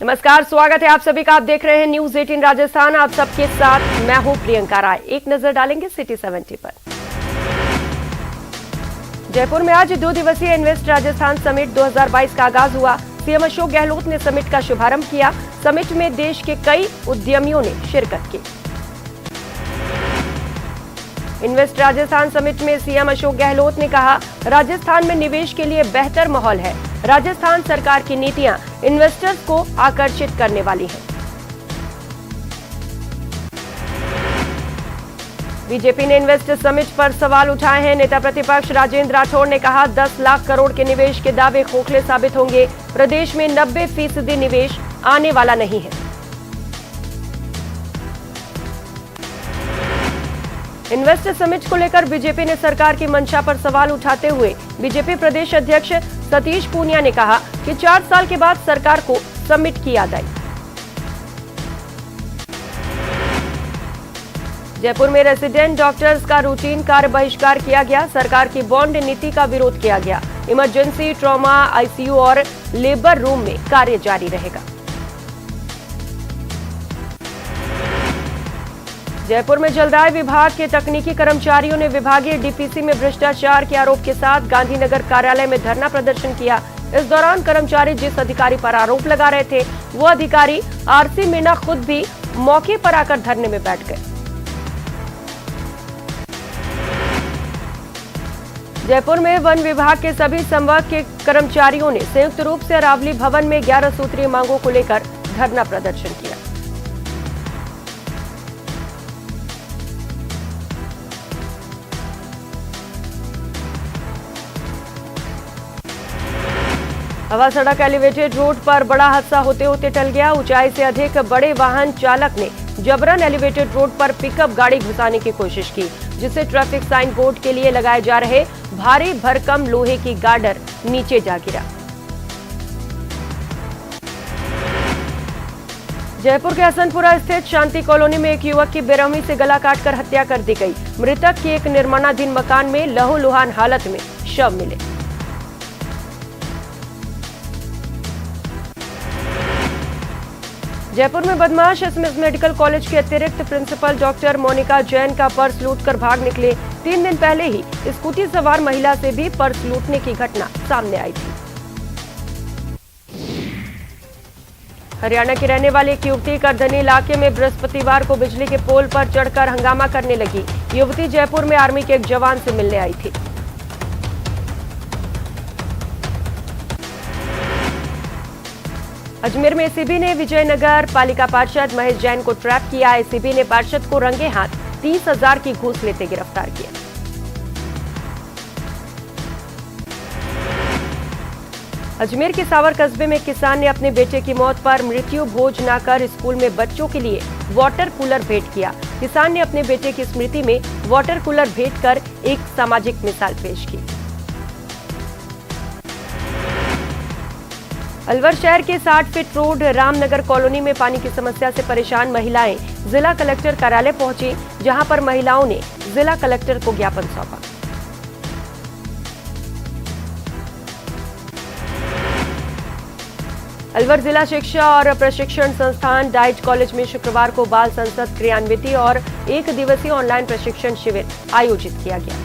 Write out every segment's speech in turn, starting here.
नमस्कार, स्वागत है आप सभी का। आप देख रहे हैं न्यूज 18 राजस्थान। आप सबके साथ मैं हूं प्रियंका राय। एक नजर डालेंगे सिटी 70 पर। जयपुर में आज 2 दिवसीय इन्वेस्ट राजस्थान समिट 2022 का आगाज हुआ। सीएम अशोक गहलोत ने समिट का शुभारंभ किया। समिट में देश के कई उद्यमियों ने शिरकत की। इन्वेस्ट राजस्थान समिट में सीएम अशोक गहलोत ने कहा, राजस्थान में निवेश के लिए बेहतर माहौल है। राजस्थान सरकार की नीतियां इन्वेस्टर्स को आकर्षित करने वाली हैं। बीजेपी ने इन्वेस्ट समिट पर सवाल उठाए हैं। नेता प्रतिपक्ष राजेंद्र राठौड़ ने कहा, 10 लाख करोड़ के निवेश के दावे खोखले साबित होंगे। प्रदेश में 90% निवेश आने वाला नहीं है। इन्वेस्ट समिट को लेकर बीजेपी ने सरकार की मंशा पर सवाल उठाते हुए बीजेपी प्रदेश अध्यक्ष सतीश पूनिया ने कहा कि 4 साल के बाद सरकार को समिट की याद आई। जयपुर में रेजिडेंट डॉक्टर्स का रूटीन कार्य बहिष्कार किया गया। सरकार की बॉन्ड नीति का विरोध किया गया। इमरजेंसी, ट्रॉमा, आईसीयू और लेबर रूम में कार्य जारी रहेगा। जयपुर में जलदाय विभाग के तकनीकी कर्मचारियों ने विभागीय डीपीसी में भ्रष्टाचार के आरोप के साथ गांधीनगर कार्यालय में धरना प्रदर्शन किया। इस दौरान कर्मचारी जिस अधिकारी पर आरोप लगा रहे थे, वो अधिकारी आरसी मीणा खुद भी मौके पर आकर धरने में बैठ गए। जयपुर में वन विभाग के सभी संवर्ग के कर्मचारियों ने संयुक्त रूप से अरावली भवन में 11 सूत्रीय मांगों को लेकर धरना प्रदर्शन किया। हवा सड़क एलिवेटेड रोड पर बड़ा हादसा होते होते टल गया। ऊंचाई से अधिक बड़े वाहन चालक ने जबरन एलिवेटेड रोड पर पिकअप गाड़ी घुसाने की कोशिश की, जिससे ट्रैफिक साइन बोर्ड के लिए लगाए जा रहे भारी भरकम लोहे की गार्डर नीचे जा गिरा। जयपुर के हसनपुरा स्थित शांति कॉलोनी में एक युवक की बेरहमी से गला काटकर हत्या कर दी गई। मृतक के एक निर्माणाधीन मकान में लहूलुहान हालत में शव मिले। जयपुर में बदमाश एसएमएस मेडिकल कॉलेज के अतिरिक्त प्रिंसिपल डॉक्टर मोनिका जैन का पर्स लूटकर भाग निकले। 3 दिन पहले ही स्कूटी सवार महिला से भी पर्स लूटने की घटना सामने आई थी। हरियाणा की रहने वाली एक युवती करधनी इलाके में बृहस्पतिवार को बिजली के पोल पर चढ़कर हंगामा करने लगी। युवती जयपुर में आर्मी के एक जवान से मिलने आई थी। अजमेर में एसीबी ने विजयनगर पालिका पार्षद महेश जैन को ट्रैप किया। एसीबी ने पार्षद को रंगे हाथ 30,000 की घूस लेते गिरफ्तार किया। अजमेर के सावर कस्बे में किसान ने अपने बेटे की मौत पर मृत्यु भोज न कर स्कूल में बच्चों के लिए वाटर कूलर भेंट किया। किसान ने अपने बेटे की स्मृति में वाटर कूलर भेंट कर एक सामाजिक मिसाल पेश की। अलवर शहर के 60 फीट रोड रामनगर कॉलोनी में पानी की समस्या से परेशान महिलाएं जिला कलेक्टर कार्यालय पहुंची, जहां पर महिलाओं ने जिला कलेक्टर को ज्ञापन सौंपा। अलवर जिला शिक्षा और प्रशिक्षण संस्थान डाइट कॉलेज में शुक्रवार को बाल संसद क्रियान्विति और 1 दिवसीय ऑनलाइन प्रशिक्षण शिविर आयोजित किया गया।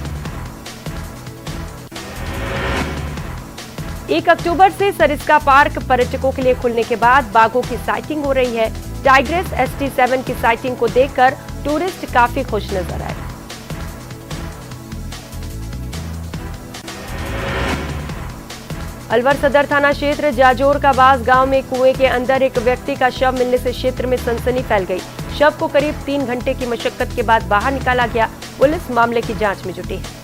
1 अक्टूबर से सरिस्का पार्क पर्यटकों के लिए खुलने के बाद बाघों की साइटिंग हो रही है। टाइग्रेस ST7 की साइटिंग को देखकर टूरिस्ट काफी खुश नजर आए। अलवर सदर थाना क्षेत्र जाजोर का बास गांव में कुएं के अंदर एक व्यक्ति का शव मिलने से क्षेत्र में सनसनी फैल गई। शव को करीब 3 घंटे की मशक्कत के बाद बाहर निकाला गया। पुलिस मामले की जांच में जुटी है।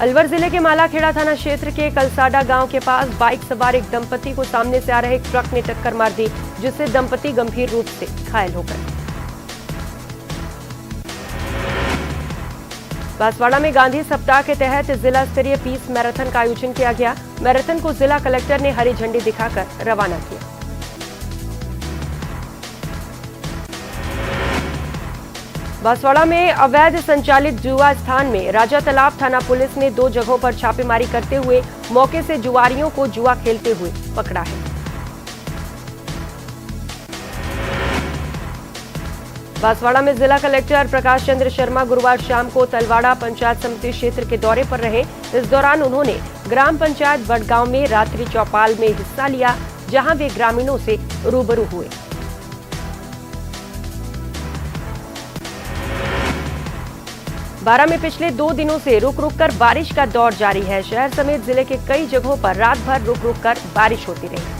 अलवर जिले के मालाखेड़ा थाना क्षेत्र के कलसाडा गांव के पास बाइक सवार एक दंपति को सामने से आ रहे एक ट्रक ने टक्कर मार दी, जिससे दंपति गंभीर रूप से घायल हो गए। बांसवाड़ा में गांधी सप्ताह के तहत जिला स्तरीय पीस मैराथन का आयोजन किया गया। मैराथन को जिला कलेक्टर ने हरी झंडी दिखाकर रवाना किया। बांसवाड़ा में अवैध संचालित जुआ स्थान में राजा तालाब थाना पुलिस ने 2 जगहों पर छापेमारी करते हुए मौके से जुआरियों को जुआ खेलते हुए पकड़ा है। बांसवाड़ा में जिला कलेक्टर प्रकाश चंद्र शर्मा गुरुवार शाम को तलवाड़ा पंचायत समिति क्षेत्र के दौरे पर रहे। इस दौरान उन्होंने ग्राम पंचायत बड़गांव में रात्रि चौपाल में हिस्सा लिया, जहां वे ग्रामीणों से रूबरू हुए। बारां में पिछले 2 दिनों से रुक रुक कर बारिश का दौर जारी है। शहर समेत जिले के कई जगहों पर रात भर रुक रुक कर बारिश होती रही।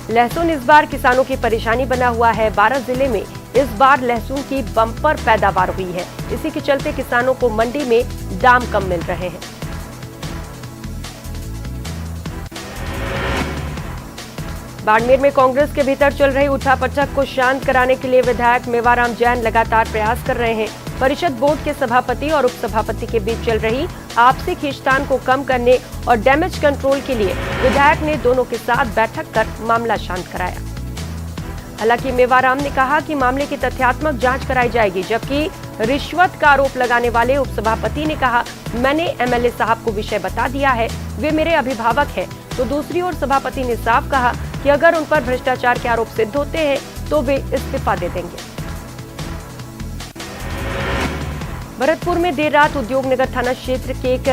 लहसुन इस बार किसानों की परेशानी बना हुआ है। 12 जिले में इस बार लहसुन की बम्पर पैदावार हुई है। इसी के चलते किसानों को मंडी में दाम कम मिल रहे हैं। बाड़मेर में कांग्रेस के भीतर चल रही उठापटक को शांत कराने के लिए विधायक मेवाराम जैन लगातार प्रयास कर रहे हैं। परिषद बोर्ड के सभापति और उपसभापति के बीच चल रही आपसी खींचतान को कम करने और डैमेज कंट्रोल के लिए विधायक ने दोनों के साथ बैठक कर मामला शांत कराया। हालांकि मेवाराम ने कहा कि मामले की तथ्यात्मक जांच कराई जाएगी, जबकि रिश्वत का आरोप लगाने वाले उपसभापति ने कहा, मैंने एमएलए साहब को विषय बता दिया है, वे मेरे अभिभावक हैं। तो दूसरी ओर सभापति ने साफ कहा कि अगर उन पर भ्रष्टाचार के आरोप सिद्ध होते हैं तो वे इस्तीफा दे देंगे। भरतपुर में देर रात उद्योग नगर थाना क्षेत्र के एक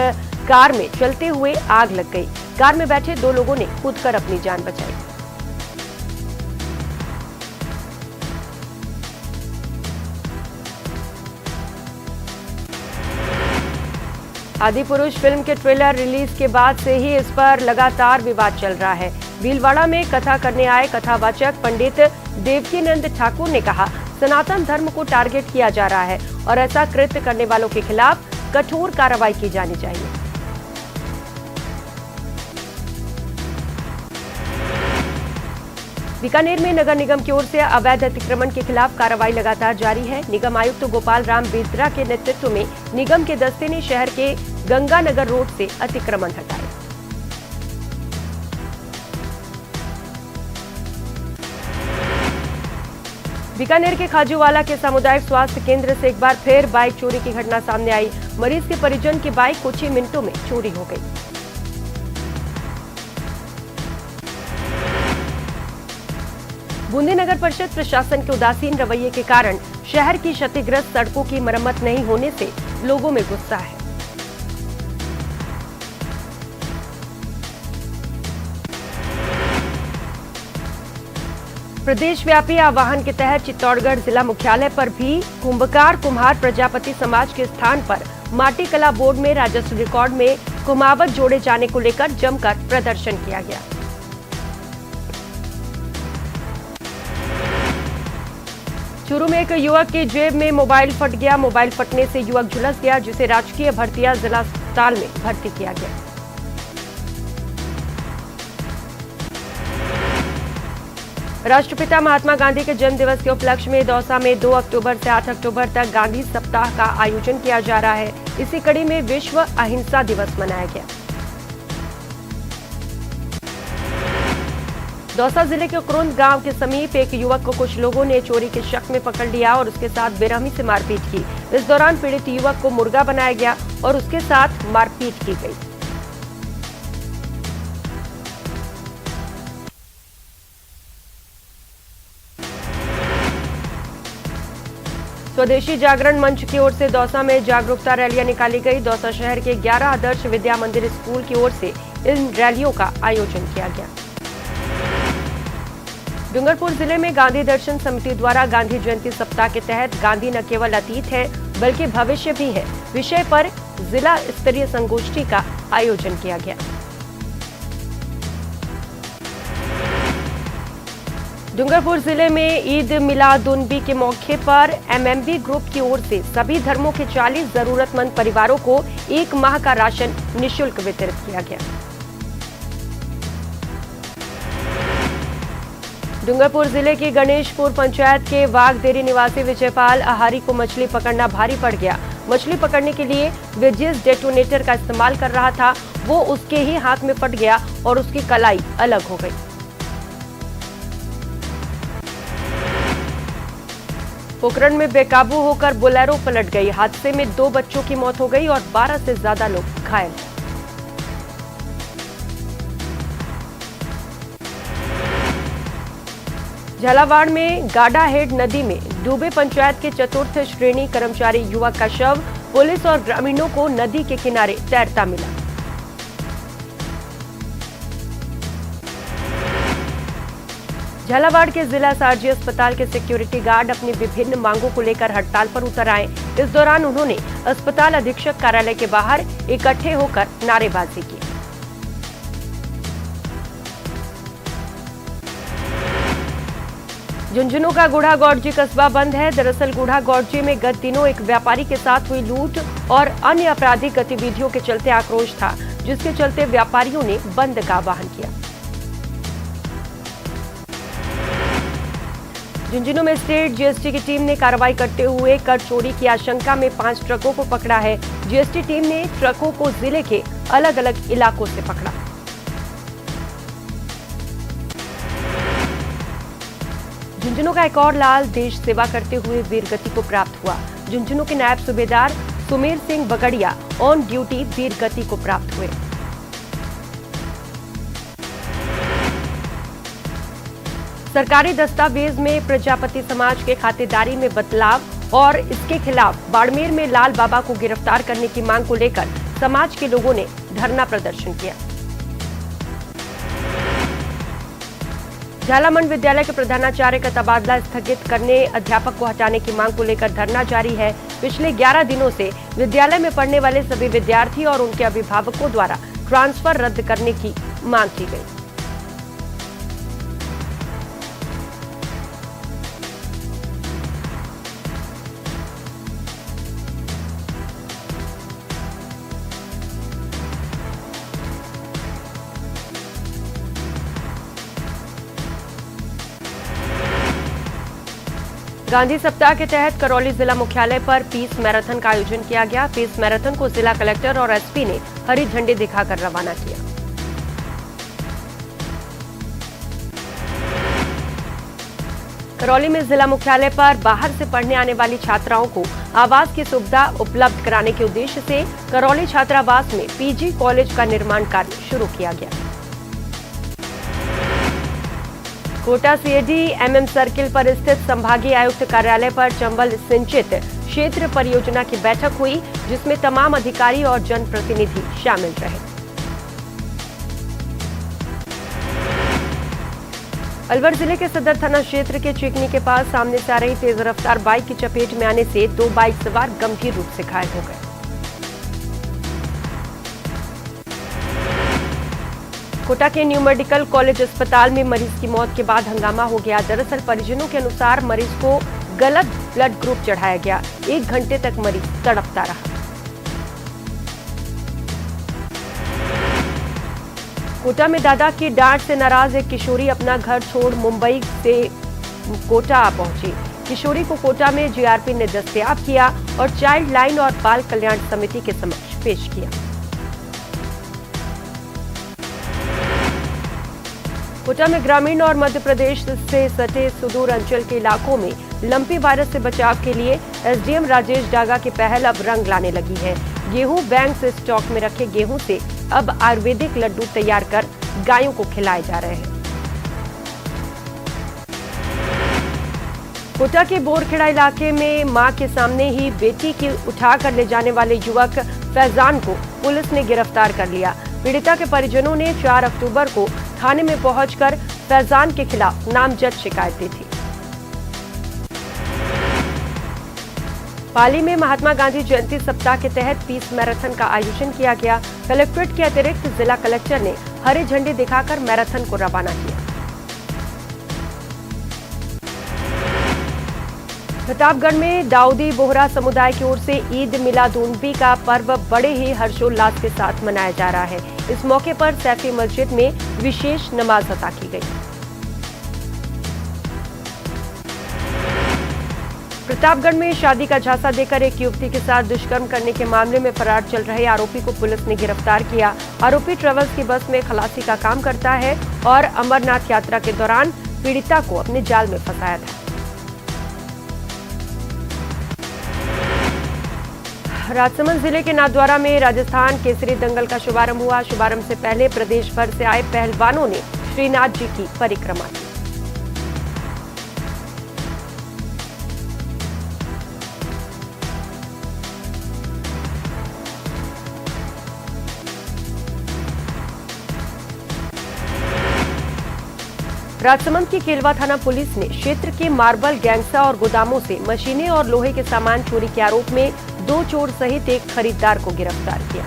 कार में चलते हुए आग लग गई। कार में बैठे 2 लोगों ने कूदकर अपनी जान बचाई। आदिपुरुष फिल्म के ट्रेलर रिलीज के बाद से ही इस पर लगातार विवाद चल रहा है। भीलवाड़ा में कथा करने आए कथावाचक पंडित देवकीनंद ठाकुर ने कहा, सनातन धर्म को टारगेट किया जा रहा है और ऐसा कृत्य करने वालों के खिलाफ कठोर कार्रवाई की जानी चाहिए। बीकानेर में नगर निगम की ओर से अवैध अतिक्रमण के खिलाफ कार्रवाई लगातार जारी है। निगम आयुक्त गोपाल राम बेदरा के नेतृत्व में निगम के दस्ते ने शहर के गंगानगर रोड से अतिक्रमण हटाए। बीकानेर के खाजूवाला के सामुदायिक स्वास्थ्य केंद्र से एक बार फिर बाइक चोरी की घटना सामने आई। मरीज के परिजन की बाइक कुछ ही मिनटों में चोरी हो गई। बूंदी नगर परिषद प्रशासन के उदासीन रवैये के कारण शहर की क्षतिग्रस्त सड़कों की मरम्मत नहीं होने से लोगों में गुस्सा है। प्रदेश व्यापी आह्वान के तहत चित्तौड़गढ़ जिला मुख्यालय पर भी कुंभकार कुम्हार प्रजापति समाज के स्थान पर माटी कला बोर्ड में राजस्व रिकॉर्ड में कुमावत जोड़े जाने को लेकर जमकर प्रदर्शन किया गया। चूरू में एक युवक की जेब में मोबाइल फट गया। मोबाइल फटने से युवक झुलस गया, जिसे राजकीय भर्तिया जिला अस्पताल में भर्ती किया गया। राष्ट्रपिता महात्मा गांधी के जन्म दिवस के उपलक्ष्य में दौसा में 2 अक्टूबर से 8 अक्टूबर तक गांधी सप्ताह का आयोजन किया जा रहा है। इसी कड़ी में विश्व अहिंसा दिवस मनाया गया। दौसा जिले के कुरुंद गांव के समीप एक युवक को कुछ लोगों ने चोरी के शक में पकड़ लिया और उसके साथ बेरहमी से मारपीट की। इस दौरान पीड़ित युवक को मुर्गा बनाया गया और उसके साथ मारपीट की गई। स्वदेशी जागरण मंच की ओर से दौसा में जागरूकता रैलियां निकाली गई। दौसा शहर के 11 आदर्श विद्या मंदिर स्कूल की ओर से इन रैलियों का आयोजन किया गया। डूंगरपुर जिले में गांधी दर्शन समिति द्वारा गांधी जयंती सप्ताह के तहत गांधी न केवल अतीत है बल्कि भविष्य भी है विषय पर जिला स्तरीय संगोष्ठी का आयोजन किया गया। डूंगरपुर जिले में ईद मिलादुन्नबी के मौके पर एमएमबी ग्रुप की ओर से सभी धर्मों के 40 जरूरतमंद परिवारों को 1 माह का राशन निःशुल्क वितरित किया गया। डूंगरपुर जिले की गणेशपुर पंचायत के वाघदेरी निवासी विजयपाल आहारी को मछली पकड़ना भारी पड़ गया। मछली पकड़ने के लिए वे जिस डेटोनेटर का इस्तेमाल कर रहा था वो उसके ही हाथ में फट गया और उसकी कलाई अलग हो गई। पोखरण में बेकाबू होकर बोलेरो पलट गई। हादसे में 2 बच्चों की मौत हो गई और 12 से ज्यादा लोग घायल। झालावाड़ में गाडाहेड नदी में डूबे पंचायत के चतुर्थ श्रेणी कर्मचारी युवक का शव पुलिस और ग्रामीणों को नदी के किनारे तैरता मिला। झालावाड़ के जिला सार्जी अस्पताल के सिक्योरिटी गार्ड अपनी विभिन्न मांगों को लेकर हड़ताल पर उतर आए। इस दौरान उन्होंने अस्पताल अधीक्षक कार्यालय के बाहर इकट्ठे होकर नारेबाजी की। झुंझुनू का गुढ़ा गौड़जी कस्बा बंद है। दरअसल गुढ़ा गौड़जी में गत दिनों एक व्यापारी के साथ हुई लूट और अन्य आपराधिक गतिविधियों के चलते आक्रोश था, जिसके चलते व्यापारियों ने बंद का आह्वान किया। झुंझुनू में स्टेट जीएसटी की टीम ने कार्रवाई करते हुए कर चोरी की आशंका में 5 ट्रकों को पकड़ा है। जीएसटी टीम ने ट्रकों को जिले के अलग अलग इलाकों से पकड़ा। झुंझुनू का एक और लाल देश सेवा करते हुए वीरगति को प्राप्त हुआ। झुंझुनू के नायब सूबेदार सुमेर सिंह बगड़िया ऑन ड्यूटी वीरगति को प्राप्त हुए। सरकारी दस्तावेज में प्रजापति समाज के खातेदारी में बदलाव और इसके खिलाफ बाड़मेर में लाल बाबा को गिरफ्तार करने की मांग को लेकर समाज के लोगों ने धरना प्रदर्शन किया। झालामंड विद्यालय के प्रधानाचार्य का तबादला स्थगित करने, अध्यापक को हटाने की मांग को लेकर धरना जारी है। पिछले 11 दिनों से विद्यालय में पढ़ने वाले सभी विद्यार्थी और उनके अभिभावकों द्वारा ट्रांसफर रद्द करने की मांग की गई। गांधी सप्ताह के तहत करौली जिला मुख्यालय पर पीस मैराथन का आयोजन किया गया। पीस मैराथन को जिला कलेक्टर और एसपी ने हरी झंडी दिखाकर रवाना किया। करौली में जिला मुख्यालय पर बाहर से पढ़ने आने वाली छात्राओं को आवास की सुविधा उपलब्ध कराने के उद्देश्य से करौली छात्रावास में पीजी कॉलेज का निर्माण कार्य शुरू किया गया। कोटा सीएडी एमएम सर्किल पर स्थित संभागीय आयुक्त कार्यालय पर चंबल सिंचित क्षेत्र परियोजना की बैठक हुई, जिसमें तमाम अधिकारी और जनप्रतिनिधि शामिल रहे। अलवर जिले के सदर थाना क्षेत्र के चिकनी के पास सामने से आ रही तेज रफ्तार बाइक की चपेट में आने से 2 बाइक सवार गंभीर रूप से घायल हो गए। कोटा के न्यू मेडिकल कॉलेज अस्पताल में मरीज की मौत के बाद हंगामा हो गया। दरअसल परिजनों के अनुसार मरीज को गलत ब्लड ग्रुप चढ़ाया गया। 1 घंटे तक मरीज तड़पता रहा। कोटा में दादा की डांट से नाराज एक किशोरी अपना घर छोड़ मुंबई से कोटा पहुंची। किशोरी को कोटा में जीआरपी ने दस्तयाब किया और चाइल्ड लाइन और बाल कल्याण समिति के समक्ष पेश किया। कोटा में ग्रामीण और मध्य प्रदेश से सटे सुदूर अंचल के इलाकों में लंपी वायरस से बचाव के लिए एसडीएम राजेश डागा की पहल अब रंग लाने लगी है। गेहूं बैंक से स्टॉक में रखे गेहूं से अब आयुर्वेदिक लड्डू तैयार कर गायों को खिलाए जा रहे हैं। कोटा के बोरखेड़ा इलाके में मां के सामने ही बेटी की उठाकर ले जाने वाले युवक फैजान को पुलिस ने गिरफ्तार कर लिया। पीड़िता के परिजनों ने 4 अक्टूबर को थाने में पहुंचकर फैजान के खिलाफ नामजद शिकायत दी थी। पाली में महात्मा गांधी जयंती सप्ताह के तहत पीस मैराथन का आयोजन किया गया। कलेक्ट्रेट के अतिरिक्त जिला कलेक्टर ने हरी झंडी दिखाकर मैराथन को रवाना किया। प्रतापगढ़ में दाऊदी बोहरा समुदाय की ओर से ईद मिलादुन्नबी का पर्व बड़े ही हर्षोल्लास के साथ मनाया जा रहा है। इस मौके पर सैफी मस्जिद में विशेष नमाज अता की गई। प्रतापगढ़ में शादी का झांसा देकर एक युवती के साथ दुष्कर्म करने के मामले में फरार चल रहे आरोपी को पुलिस ने गिरफ्तार किया। आरोपी ट्रेवल्स की बस में खलासी का काम करता है और अमरनाथ यात्रा के दौरान पीड़िता को अपने जाल में फंसाया था। राजसमंद जिले के नाथद्वारा में राजस्थान केसरी दंगल का शुभारंभ हुआ। शुभारंभ से पहले प्रदेश भर से आए पहलवानों ने श्रीनाथ जी की परिक्रमा की। राजसमंद की केलवा थाना पुलिस ने क्षेत्र के मार्बल गैंगसा और गोदामों से मशीनें और लोहे के सामान चोरी के आरोप में 2 चोर सहित एक खरीदार को गिरफ्तार किया।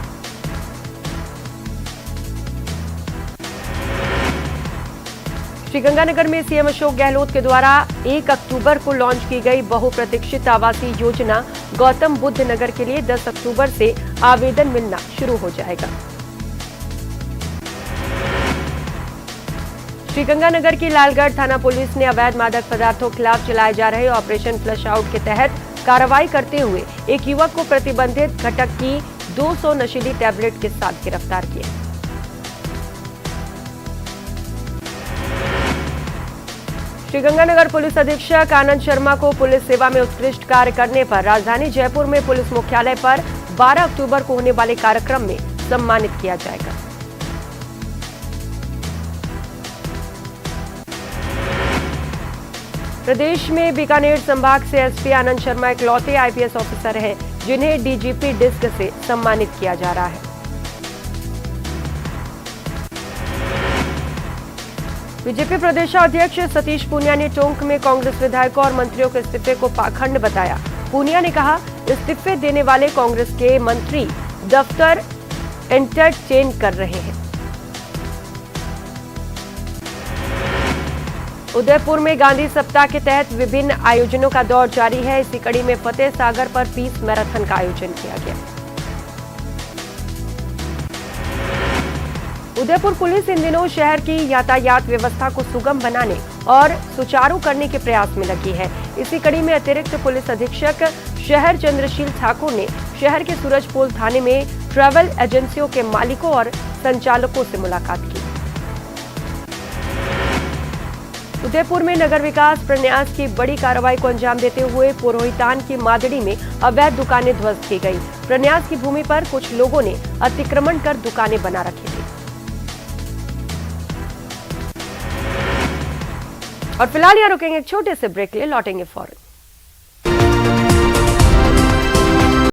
श्रीगंगानगर में सीएम अशोक गहलोत के द्वारा 1 अक्टूबर को लॉन्च की गई बहुप्रतीक्षित आवासीय योजना गौतम बुद्ध नगर के लिए 10 अक्टूबर से आवेदन मिलना शुरू हो जाएगा। श्रीगंगानगर की लालगढ़ थाना पुलिस ने अवैध मादक पदार्थों के खिलाफ चलाए जा रहे ऑपरेशन फ्लश आउट के तहत कार्रवाई करते हुए एक युवक को प्रतिबंधित घटक की 200 नशीली टैबलेट के साथ गिरफ्तार किया। श्रीगंगानगर पुलिस अधीक्षक आनंद शर्मा को पुलिस सेवा में उत्कृष्ट कार्य करने पर राजधानी जयपुर में पुलिस मुख्यालय पर 12 अक्टूबर को होने वाले कार्यक्रम में सम्मानित किया जाएगा। प्रदेश में बीकानेर संभाग से एसपी आनंद शर्मा इकलौते आईपीएस ऑफिसर हैं जिन्हें डीजीपी डिस्क से सम्मानित किया जा रहा है। बीजेपी प्रदेशाध्यक्ष सतीश पूनिया ने टोंक में कांग्रेस विधायकों और मंत्रियों के इस्तीफे को पाखंड बताया। पूनिया ने कहा, इस्तीफे देने वाले कांग्रेस के मंत्री दफ्तर एंटरटेन कर रहे हैं। उदयपुर में गांधी सप्ताह के तहत विभिन्न आयोजनों का दौर जारी है। इसी कड़ी में फतेह सागर पर पीस मैराथन का आयोजन किया गया। उदयपुर पुलिस इन दिनों शहर की यातायात व्यवस्था को सुगम बनाने और सुचारू करने के प्रयास में लगी है। इसी कड़ी में अतिरिक्त पुलिस अधीक्षक शहर चंद्रशील ठाकुर ने शहर के सूरजपोल थाने में ट्रैवल एजेंसियों के मालिकों और संचालकों से मुलाकात की। उदयपुर में नगर विकास प्रन्यास की बड़ी कार्रवाई को अंजाम देते हुए पुरोहितान की मादड़ी में अवैध दुकानें ध्वस्त की गई। प्रन्यास की भूमि पर कुछ लोगों ने अतिक्रमण कर दुकानें बना रखी थी। और फिलहाल यहाँ रुकेंगे एक छोटे से ब्रेक के लिए, लौटेंगे फौरन।